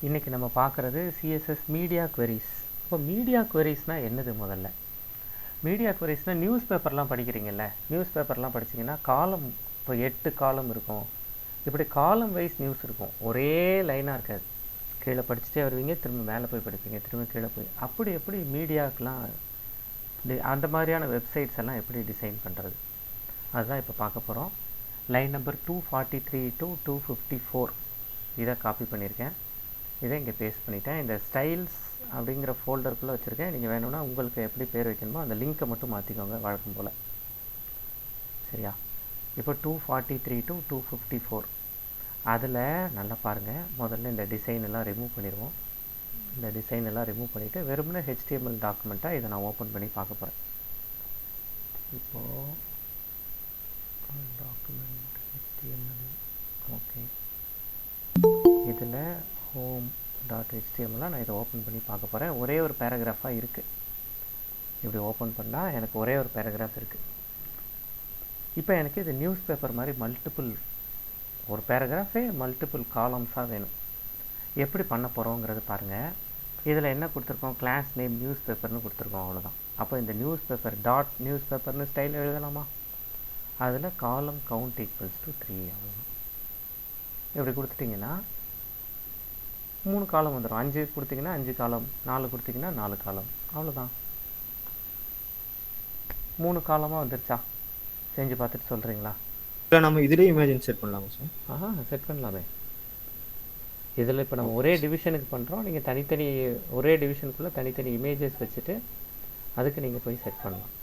இன்றைக்கி நம்ம பார்க்குறது சிஎஸ்எஸ் மீடியா queries. இப்போ மீடியா queriesனால் என்னது முதல்ல? மீடியா queriesனால் நியூஸ் பேப்பர்லாம் படிக்கிறீங்கல்ல, நியூஸ் பேப்பர்லாம் படிச்சிங்கன்னா காலம் இப்போ 8 காலம் இருக்கும். இப்படி காலம் வைஸ் நியூஸ் இருக்கும், ஒரே லைனாக இருக்காது. கீழே படிச்சுட்டே வருவீங்க, திரும்ப மேலே போய் படிப்பீங்க, திரும்ப கீழே போய் அப்படி எப்படி மீடியாக்கெலாம் அந்த மாதிரியான வெப்சைட்ஸ் எல்லாம் எப்படி டிசைன் பண்ணுறது, அதுதான் இப்போ பார்க்க போகிறோம். லைன் நம்பர் 243 to 254 இதை காப்பி பண்ணியிருக்கேன். இதை இங்கே பேஸ்ட் பண்ணிட்டேன். இந்த ஸ்டைல்ஸ் அப்படிங்கிற ஃபோல்டருக்குள்ளே வச்சுருக்கேன். நீங்கள் வேணும்னா உங்களுக்கு எப்படி பேர் வைக்கணுமோ அந்த லிங்க்கை மட்டும் மாற்றிக்கோங்க வழக்கம் போல். சரியா? இப்போ 243 to 254 அதில் நல்லா பாருங்கள். முதல்ல இந்த டிசைன் எல்லாம் ரிமூவ் பண்ணிடுவோம். இந்த டிசைன் எல்லாம் ரிமூவ் பண்ணிவிட்டு வெறுமனே HTML டாக்குமெண்ட்டாக இதை நான் ஓப்பன் பண்ணி பார்க்க போகிறேன். இப்போது டாக்குமெண்ட் HTML ஓகே, இதில் home.html நான் இதை ஓப்பன் பண்ணி பார்க்க போகிறேன். ஒரே ஒரு பேராகிராஃபாக இருக்குது. இப்படி ஓப்பன் பண்ணால் எனக்கு ஒரே ஒரு பேராகிராஃப் இருக்குது. இப்போ எனக்கு இது நியூஸ் பேப்பர் மாதிரி மல்டிபிள், ஒரு பேராகிராஃபே மல்டிபிள் காலம்ஸாக வேணும். எப்படி பண்ண போகிறோங்கிறது பாருங்கள். இதில் என்ன கொடுத்துருக்கோம், கிளாஸ் நேம் நியூஸ் பேப்பர்னு கொடுத்துருக்கோம், அவ்வளோதான். அப்போ இந்த நியூஸ் பேப்பர் டாட் நியூஸ் பேப்பர்னு ஸ்டைல் எழுதலாமா? அதில் காலம் கவுண்ட் ஈக்குவல்ஸ் டு 3 அவ்வளோதான். இப்படி கொடுத்துட்டிங்கன்னா 3 காலம் வந்துடும். 5 கொடுத்திங்கன்னா 5 காலம், 4 கொடுத்திங்கன்னா 4 காலம், அவ்வளோதான். 3 காலமாக வந்துருச்சா? செஞ்சு பார்த்துட்டு சொல்கிறீங்களா? இல்லை, நம்ம இதிலே இமேஜின் செட் பண்ணலாமா சார்? செட் பண்ணலாமே. இதில் இப்போ நம்ம ஒரே டிவிஷனுக்கு பண்ணுறோம். நீங்கள் தனித்தனி ஒரே டிவிஷனுக்குள்ளே தனித்தனி இமேஜஸ் வச்சுட்டு அதுக்கு நீங்கள் போய் செட் பண்ணலாம்.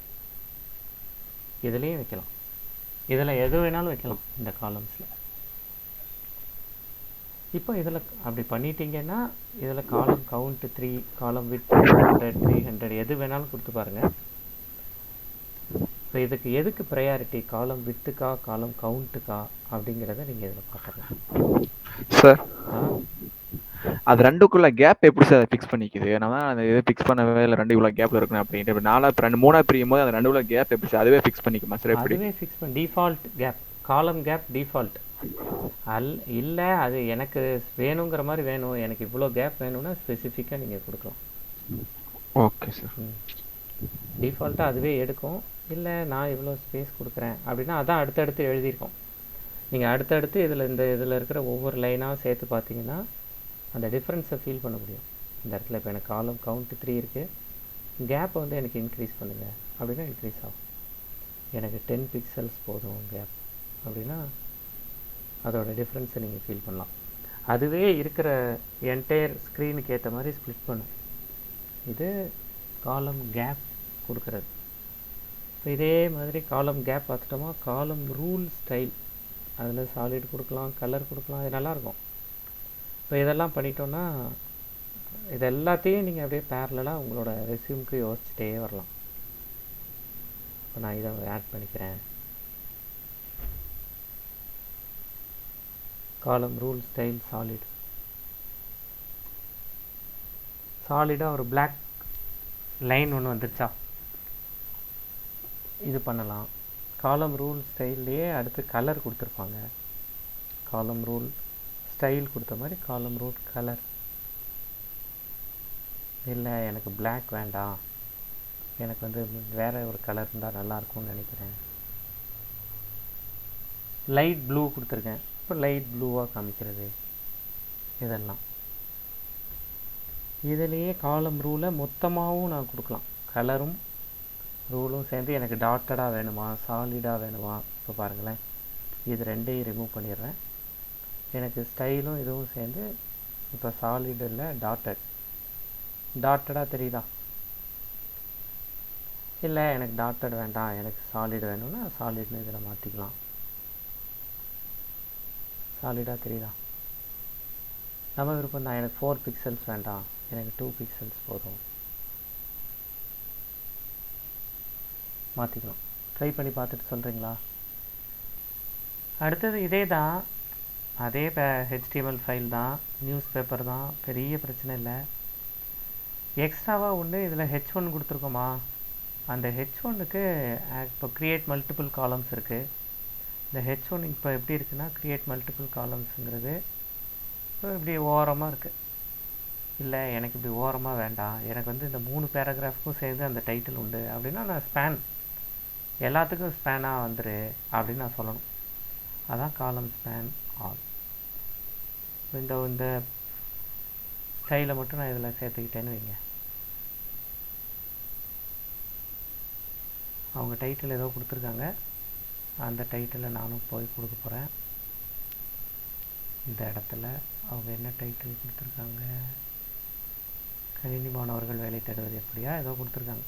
இதுலேயும் வைக்கலாம், இதில் எது வேணாலும் வைக்கலாம் இந்த காலம்ஸில். இப்போ இதில் அப்படி பண்ணிட்டீங்கன்னா இதில் காலம் கவுண்ட் 3, காலம் வித் 200, 300 எது வேணாலும் கொடுத்து பாருங்கள். இப்போ இதுக்கு எதுக்கு ப்ரையாரிட்டி, காலம் வித்துக்கா காலம் கவுண்ட்டுக்கா அப்படிங்கிறத நீங்கள் இதில் பார்க்கலாம் சார். அது ரெண்டுக்குள்ள கேப் எப்படி சார் ஃபிக்ஸ் பண்ணிக்குது? நான் அந்த இதை ஃபிக்ஸ் பண்ணவே இல்லை, ரெண்டு இவ்வளோ கேப் இருக்கணும் அப்படின்ட்டு. இப்போ 4 3 பிரியும் போது அந்த ரெண்டுக்குள்ள கேப் எப்படி சார் அதுவே ஃபிக்ஸ் பண்ணிக்குமா சார்? எப்படி அதுவே ஃபிக்ஸ் பண்ணி டிஃபால்ட் கேப், காலம் கேப் டிஃபால்ட் இல்லை. அது எனக்கு வேணுங்கிற மாதிரி வேணும், எனக்கு இவ்வளோ கேப் வேணும்னா ஸ்பெசிஃபிக்காக நீங்கள் கொடுக்கலாம். Okay sir. டிஃபால்ட்டாக அதுவே எடுக்கும். இல்லை நான் இவ்வளோ ஸ்பேஸ் கொடுக்குறேன் அப்படின்னா அதான் அடுத்தடுத்து எழுதியிருக்கோம். நீங்கள் அடுத்தடுத்து இதில் இருக்கிற ஒவ்வொரு லைனாக சேர்த்து பார்த்தீங்கன்னா அந்த டிஃப்ரென்ஸை ஃபீல் பண்ண முடியும். இந்த இடத்துல இப்போ எனக்கு காலம் கவுண்ட் 3 இருக்குது, கேப்பை வந்து எனக்கு இன்க்ரீஸ் பண்ணுங்கள் அப்படின்னா இன்க்ரீஸ் ஆகும். எனக்கு 10 பிக்சல்ஸ் போதும் கேப் அப்படின்னா அதோட டிஃப்ரென்ஸை நீங்கள் ஃபீல் பண்ணலாம். அதுவே இருக்கிற என்டையர் ஸ்க்ரீனுக்கு ஏற்ற மாதிரி ஸ்ப்ளிட் பண்ணும். இது காலம் கேப் கொடுக்குறது. இப்போ இதே மாதிரி காலம் கேப் பார்த்துட்டோமா, காலம் ரூல் ஸ்டைல் அதில் சாலிட் கொடுக்கலாம், கலர் கொடுக்கலாம், இது நல்லாயிருக்கும். இப்போ இதெல்லாம் பண்ணிட்டோன்னா இது எல்லாத்தையும் நீங்கள் அப்படியே பேரலாக உங்களோட ரெஸ்யூமுக்கு யோசிச்சுட்டே வரலாம். இப்போ நான் இதை ஆட் பண்ணிக்கிறேன். காலம் ரூல் ஸ்டைல் சாலிட், சாலிடாக ஒரு பிளாக் லைன் ஒன்று வந்துருச்சா, இது பண்ணலாம். காலம் ரூல் ஸ்டைல்லையே அடுத்து கலர் கொடுத்துருப்பாங்க. காலம் ரூல் ஸ்டைல் கொடுத்த மாதிரி காலம் ரூல் கலர். இல்லை எனக்கு பிளாக் வேண்டாம், எனக்கு வந்து வேறு ஒரு கலர் இருந்தால் நல்லாயிருக்கும்னு நினைக்கிறேன், லைட் ப்ளூ கொடுத்துருக்கேன், இப்போ லைட் ப்ளூவாக காமிக்கிறது. இதெல்லாம் இதிலேயே காலம் ரூலை மொத்தமாகவும் நான் கொடுக்கலாம், கலரும் ரூலும் சேர்ந்து. எனக்கு டாட்டடாக வேணுமா சாலிடாக வேணுமா, இப்போ பாருங்களேன் இது ரெண்டையும் ரிமூவ் பண்ணிடுறேன். எனக்கு ஸ்டைலும் இதுவும் சேர்ந்து இப்போ சாலிட் இல்லை டாட்டடாக தெரியுதா? இல்லை எனக்கு டாட்டட் வேண்டாம், எனக்கு சாலிட் வேணும்னா சாலிட்னு இதில் மாற்றிக்கலாம். சாலிடாக தெரியுதா? நம்ம விருப்பம் தான். எனக்கு 4 பிக்சல்ஸ் வேண்டாம், எனக்கு 2 பிக்சல்ஸ் போதும், மாற்றிக்கலாம். ட்ரை பண்ணி பார்த்துட்டு சொல்கிறீங்களா? அடுத்தது இதே தான், அதே HTML ஃபைல் தான், நியூஸ் பேப்பர் தான், பெரிய பிரச்சனை இல்லை. எக்ஸ்ட்ராவாக ஒன்று இதில் H1 கொடுத்துருக்கோமா, அந்த H1க்கு இப்போ க்ரியேட் மல்டிபிள் காலம்ஸ் இருக்குது. இந்த H1 இப்போ எப்படி இருக்குன்னா க்ரியேட் மல்டிபிள் காலம்ஸுங்கிறது இப்படி ஓரமாக இருக்குது. இல்லை எனக்கு இப்படி ஓரமாக வேண்டாம், எனக்கு வந்து இந்த 3 பேராகிராஃப்க்கும் சேர்ந்து அந்த டைட்டில் உண்டு அப்படின்னா நான் ஸ்பேன் எல்லாத்துக்கும் ஸ்பேனாக வந்துரு அப்படின்னு நான் சொல்லணும். அதான் காலம் ஸ்பேன் ஆல். இந்த ஸ்டைலை மட்டும் நான் இதில் சேர்த்துக்கிட்டேன்னு வைங்க. அவங்க டைட்டில் ஏதோ கொடுத்துருக்காங்க, அந்த டைட்டிலை நானும் போய் கொடுக்க போகிறேன். இந்த இடத்துல அவங்க என்ன டைட்டில் கொடுத்துருக்காங்க, கணினி மாணவர்கள் வேலை தேடுவது எப்படியா ஏதோ கொடுத்துருக்காங்க.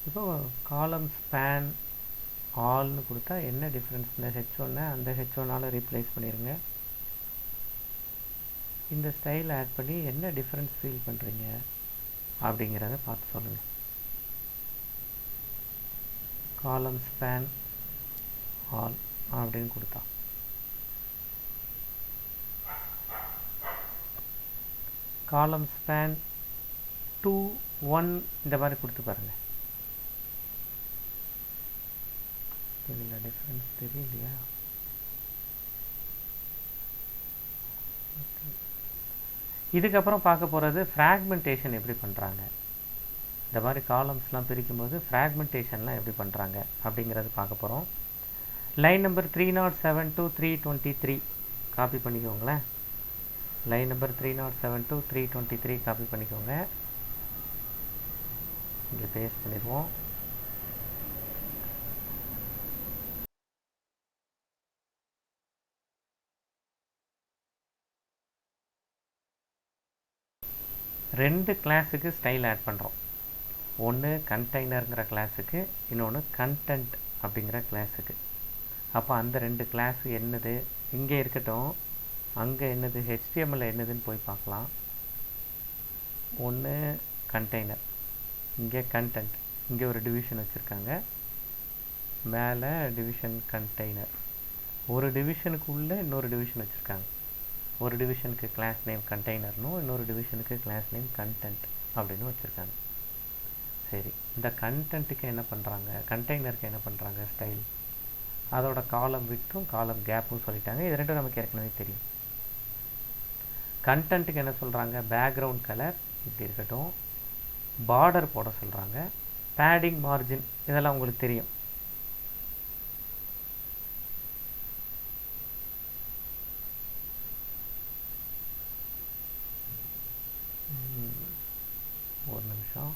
இப்போ காலம் ஸ்பேன் ஆல்னு கொடுத்தா என்ன டிஃப்ரென்ஸ், இந்த ஹெச்1 அந்த ஹெச்1ஆல் ரீப்ளேஸ் பண்ணிடுங்க. இந்த ஸ்டைல் ஆட் பண்ணி என்ன டிஃப்ரென்ஸ் ஃபீல் பண்ணுறீங்க அப்படிங்கிறத பார்த்து சொல்லுங்கள். காலம் ஸ்பேன் ஆல் அப்படின்னு கொடுத்தா காலம் ஸ்பேன் 2 1 இந்த மாதிரி கொடுத்து பாருங்கள். இதில் டிஃப்ரென்ஸ் தெரியலையா? இதுக்கப்புறம் பார்க்க போகிறது ஃப்ராக்மெண்டேஷன் எப்படி பண்ணுறாங்க. இந்த மாதிரி காலம்ஸ்லாம் பிரிக்கும்போது ஃப்ராக்மெண்டேஷன்லாம் எப்படி பண்ணுறாங்க அப்படிங்கிறது பார்க்க போகிறோம். லைன் நம்பர் 307 to 323 காப்பி பண்ணிக்கோங்களேன். லைன் நம்பர் 307 to 323 காப்பி பண்ணிக்கோங்க. இங்கே பேஸ்ட் பண்ணிடுவோம். ரெண்டு கிளாஸுக்கு ஸ்டைல் ஆட் பண்ணுறோம். ஒன்று கண்டெய்னருங்கிற கிளாஸுக்கு, இன்னொன்று கண்டென்ட் அப்படிங்கிற கிளாஸுக்கு. அப்போ அந்த ரெண்டு கிளாஸு என்னது இங்கே இருக்கட்டும், அங்கே என்னது HTML என்னதுன்னு போய் பார்க்கலாம். ஒன்று கண்டெய்னர், இங்கே கண்டென்ட், இங்கே ஒரு டிவிஷன் வச்சுருக்காங்க, மேலே டிவிஷன் கண்டெய்னர். ஒரு டிவிஷனுக்குள்ளே இன்னொரு டிவிஷன் வச்சுருக்காங்க. ஒரு டிவிஷனுக்கு கிளாஸ் நேம் கண்டெய்னர்னும் இன்னொரு டிவிஷனுக்கு கிளாஸ் நேம் கண்டென்ட் அப்படின்னு வச்சுருக்காங்க. சரி, இந்த கண்டென்ட்டுக்கு என்ன பண்ணுறாங்க, கண்டெய்னருக்கு என்ன பண்ணுறாங்க ஸ்டைல், அதோட காலம் விட்டும் காலம் கேப்பும் சொல்லிட்டாங்க. இது ரெண்டும் நமக்கு ஏற்கனவே தெரியும். கண்டென்ட்டுக்கு என்ன சொல்கிறாங்க, பேக்ரவுண்ட் கலர் இப்படி இருக்கட்டும், பார்டர் போட சொல்கிறாங்க, பேடிங் மார்ஜின் இதெல்லாம் உங்களுக்கு தெரியும். ஒரு நிமிஷம்,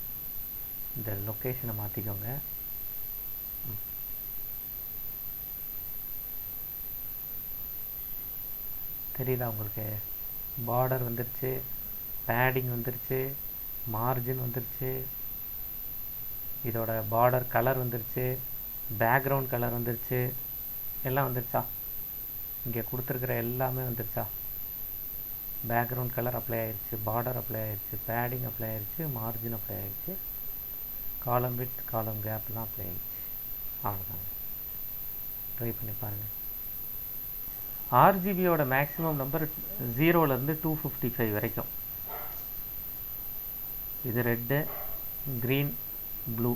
இந்த லொக்கேஷனை மாற்றிக்கோங்க. தெரியுதா உங்களுக்கு, பார்டர் வந்துருச்சு, பேடிங் வந்துருச்சு, மார்ஜின் வந்துருச்சு, இதோட பார்டர் கலர் வந்துருச்சு, பேக்ரவுண்ட் கலர் வந்துருச்சு, எல்லாம் வந்துருச்சா? இங்கே கொடுத்துருக்குற எல்லாமே வந்துருச்சா? பேக்ரவுண்ட் கலர் அப்ளை ஆயிடுச்சு, பார்டர் அப்ளை ஆயிடுச்சு, பேடிங் அப்ளை ஆயிடுச்சு, மார்ஜின் அப்ளை ஆயிடுச்சு, காலம் வித் காலம் கேப்லாம் அப்ளை ஆயிடுச்சு. அவ்வளோதாங்க. ட்ரை பண்ணி பாருங்கள். ஆர்ஜிபியோட மேக்ஸிமம் நம்பர் 0லேருந்து 255 வரைக்கும். இது ரெட்டு, க்ரீன், ப்ளூ.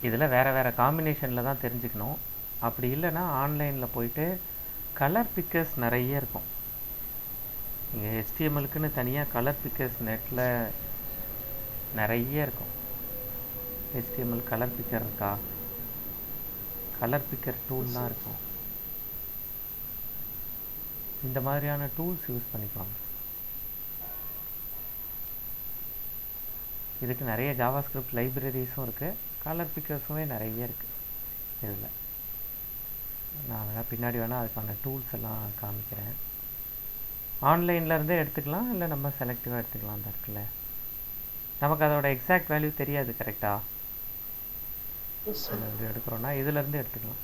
இதில் வேறு வேறு காம்பினேஷனில் தான் தெரிஞ்சுக்கணும். அப்படி இல்லைன்னா ஆன்லைனில் போயிட்டு கலர் பிக்கர்ஸ் நிறைய இருக்கும். இங்கே HTMLக்குன்னு தனியாக கலர் பிக்கர்ஸ் நெட்டில் நிறைய இருக்கும். HTML கலர் பிக்கர் இருக்கா, கலர் பிக்கர் டூல்லாம் இருக்கும். இந்த மாதிரியான டூல்ஸ் யூஸ் பண்ணிக்குவாங்க. இதுக்கு நிறைய ஜாவாஸ்கிரிப்ட் லைப்ரரிஸும் இருக்குது, கலர் பிக்கர்ஸுமே நிறைய இருக்குது. இதில் நான் வேணால் பின்னாடி வேணால் அதுக்கான டூல்ஸ் எல்லாம் காமிக்கிறேன். ஆன்லைன்லேருந்தே எடுத்துக்கலாம், இல்லை நம்ம செலக்டிவாக எடுத்துக்கலாம். அந்த இருக்குல்ல, நமக்கு அதோட எக்ஸாக்ட் வேல்யூ தெரியாது கரெக்டாக. இதில் எடுக்கிறோன்னா இதிலேருந்து எடுத்துக்கலாம்,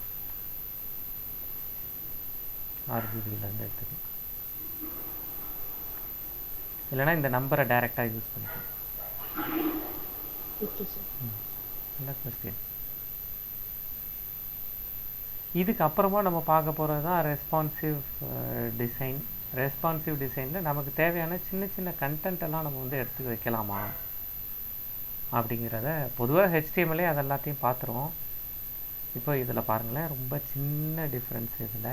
ஆர்ஜிபியிலேருந்து எடுத்துக்கலாம். இல்லைனா இந்த நம்பரை டைரெக்டாக யூஸ் பண்ணிக்கலாம். நல்ல கொஸ்டின். இதுக்கு அப்புறமா நம்ம பார்க்க போகிறது தான் ரெஸ்பான்சிவ் டிசைன். ரெஸ்பான்சிவ் டிசைனில் நமக்கு தேவையான சின்ன சின்ன கண்டென்ட் எல்லாம் நம்ம வந்து எடுத்து வைக்கலாமா அப்படிங்கிறத, பொதுவாக HTML அது எல்லாத்தையும் பார்த்துருவோம். இப்போ இதில் பாருங்களேன், ரொம்ப சின்ன டிஃப்ரென்ஸ். இதில்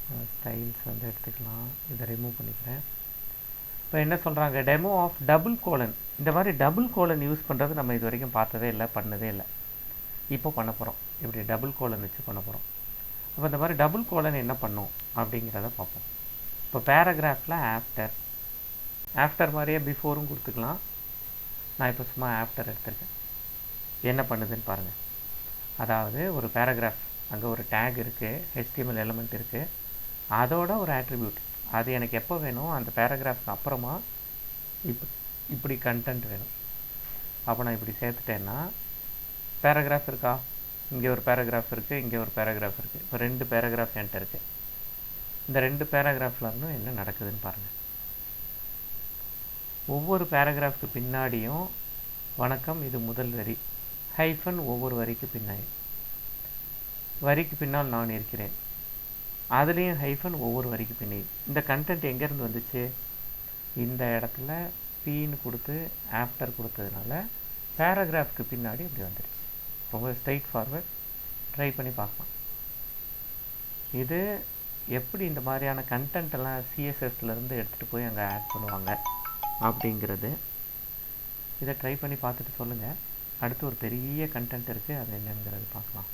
ஸ்டைல்ஸ் வந்து எடுத்துக்கலாம். இதை ரிமூவ் பண்ணிக்கிறேன். இப்போ என்ன சொல்கிறாங்க, டெமோ ஆஃப் டபுள் கோலன். இந்த மாதிரி டபுள் கோலன் யூஸ் பண்ணுறது நம்ம இது வரைக்கும் பார்த்ததே இல்லை, பண்ணதே இல்லை. இப்போ பண்ண போகிறோம். இப்படி டபுள் கோலன் வச்சு பண்ண போகிறோம். அப்போ இந்த மாதிரி டபுள் கோலன் என்ன பண்ணும் அப்படிங்கிறத பார்ப்போம். இப்போ பேராகிராஃபில் ஆஃப்டர் மாதிரியே பிஃபோரும் கொடுத்துக்கலாம். நான் இப்போ சும்மா ஆஃப்டர் எடுத்திருக்கேன். என்ன பண்ணுதுன்னு பாருங்கள். அதாவது ஒரு பேராகிராஃப், அங்கே ஒரு டேக் இருக்குது, HTML எலிமெண்ட் இருக்குது, அதோட ஒரு ஆட்ரிபியூட். அது எனக்கு எப்போ வேணும், அந்த பேராகிராஃப்க்கு அப்புறமா இப்படி கண்டென்ட் வேணும். அப்போ நான் இப்படி சேர்த்துட்டேன்னா பேராகிராஃப் இருக்கா, இங்கே ஒரு பேராகிராஃப் இருக்குது, இங்கே ஒரு பேராகிராஃப் இருக்குது. இப்போ 2 பேராகிராஃப் என்கிட்ட இருக்குது. இந்த 2 பேராகிராஃபில் இருந்தும் என்ன நடக்குதுன்னு பாருங்கள். ஒவ்வொரு பேராகிராஃப்க்கு பின்னாடியும் வணக்கம், இது முதல் வரி, ஹைஃபன் ஒவ்வொரு வரிக்கு பின்னாடி, வரிக்கு பின்னால் நான் இருக்கிறேன், அதுலேயும் ஹைஃபன் ஒவ்வொரு வரிக்கு பின்னாடி. இந்த கண்டென்ட் எங்கேருந்து வந்துச்சு, இந்த இடத்துல பீன்னு கொடுத்து ஆஃப்டர் கொடுத்ததுனால பேராகிராஃப்க்கு பின்னாடி இப்படி வந்துடுச்சு. ரொம்ப ஸ்ட்ரைட் ஃபார்வர்ட். ட்ரை பண்ணி பார்க்கலாம். இது எப்படி இந்த மாதிரியான கண்டென்ட்டெல்லாம் சிஎஸ்எஸ்லேருந்து எடுத்துகிட்டு போய் அங்கே ஆட் பண்ணுவாங்க அப்படிங்கிறது. இதை ட்ரை பண்ணி பார்த்துட்டு சொல்லுங்கள். அடுத்து ஒரு பெரிய கண்டென்ட் இருக்குது, அது என்னங்கிறது பார்க்கலாம்.